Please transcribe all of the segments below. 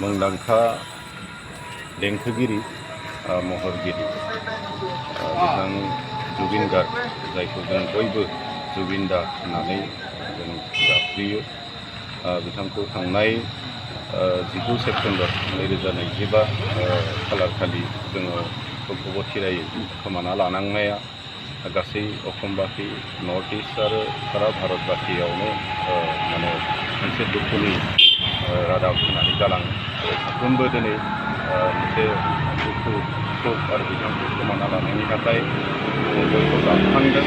मुंदांखा देंखोगिरि महरगिरि बिथां जुबिन गार्ग जायखौ जों बयबो जुबिन दा होननानै जों गाबज्रियो बिथांखौ थांनाय 19 सेप्तेम्बर 2025 खालार खालि जोङो अबथिरायै खोमाना लानांनाया गासै असमबासि नर्थ इस्ट आरो सारा भारतबासियावनो माने मोनसे दुखुनि रादाब होनानै गालाङो साफ्रोमबो दिनै मोनसे दुखु सुख आरो बिथांखौ खोमाना लानायनि थाखाय बयबो गाबखांदों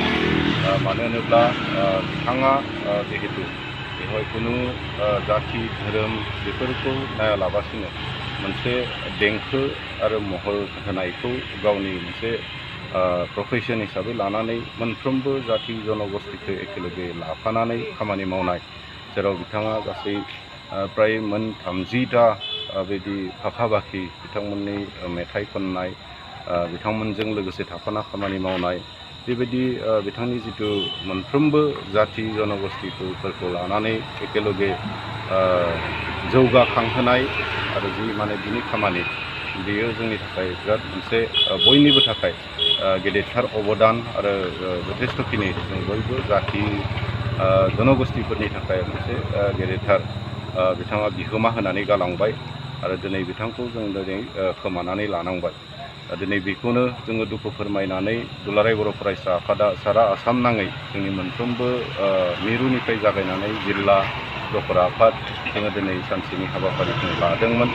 मानो होनोब्ला बिथाङा जिहेतु बेवहाय खुनु जाथि धोरोम बेफोरखौ नायालाबासिनो मोनसे देंखो आरो महर होनायखौ गावनि मोनसे प्रफेसन हिसाबै लानानै मोनफ्रोमबो जाथि जनगोष्ठीखौ एखेलगे लाफानानै खामानि मावनाय जेराव बिथाङा गासै प्राय मोन 30टा बिदि फाखाबाखि बिथांमोननि मेथाइ खननाय बिथांमोनजों लोगोसे थाफाना खामानि मावनाय बेबायदि बिथांनि जितु मोनफ्रोमबो जाथि जनगोष्ठीफोरखौ लानानै एखेलगे जौगाखांहोनाय आरो जि माने बिनि खामानि बेयो जोंनि थाखाय बिराद मोनसे बयनिबो थाखाय गेदेरथार अबदान आरो जथेस्थखिनि जों बयबो जाथि जनगोष्ठीफोरनि थाखाय मोनसे गेदेरथार बिथाङा बिहोमा होनानै गालांबाय आरो दिनै बिथांखौ जों दिनै खोमानानै लानांबाय दिनै बेखौनो जोङो दुखु फोरमायनानै दुलाराय बर' फरायसा आफादा सारा आसाम नाङै जोंनि मोनफ्रोमबो मिरुनिफ्राय जागायनानै जिल्ला दखरा आफाद जोङो दिनै सानसेनि हाबाफारिखौ लादोंमोन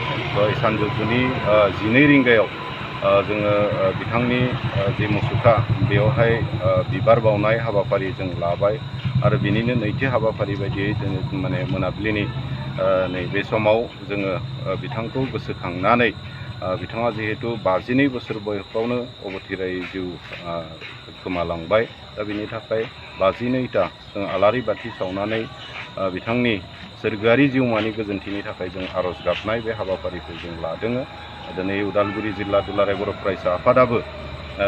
सानजौफुनि 12 रिंगायाव जोङो बिथांनि जि मुसुखा बेवहाय बिबार बावनाय हाबाफारि जों लाबाय आरो बिनिनो नैथि हाबाफारि बायदियै जोङो माने मोनाबिलिनि नैबे समाव जोङो बिथांखौ गोसोखांनानै बिथाङा जिहेतु 52 बोसोर बयसावनो अबथिरायै जिउ गोमालांबाय दा बिनि थाखाय 52टा जों आलारि बाथि सावनानै बिथांनि सोरगोआरि जिउमानि गोजोनथिनि थाखाय जों आरज गाबनाय बे हाबाफारिखौ जों लादों दिनै उदालगुरि जिल्ला दुलाराय बर' फरायसा आफादाबो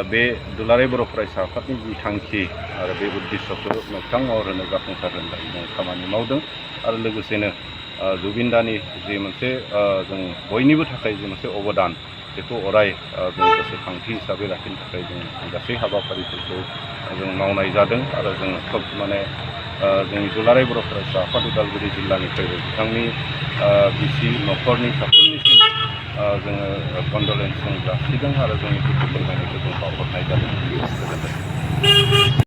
बे दुलाराय बर' फरायसा आफादनि जि थांखि आरो बे उद्देश्यखौ मोगथां महर होनो जाफुंसार होनो थाखाय जों खामानि मावदों आरो लोगोसेनो जुबिन दानि जि मोनसे जों बयनिबो थाखाय जि मोनसे अबदान बेखौ अराय जों गोसोखांथि हिसाबै लाखिनो थाखाय जों गासै हाबाफारिफोरखौ जों मावनाय जादों आरो जों खोब माने जोंनि दुलाराय बर' फरायसा आफाद उदालगुरि जिल्लानिफ्रायबो बिथांनि बिसि न'खरनि साफ्रोमनिसिम जोङो कन्डलेन्स जों जासिदों आरो जोंनि दुखु फोरमायनायखौ जों बावहरनाय जादों। गोजोन्थों।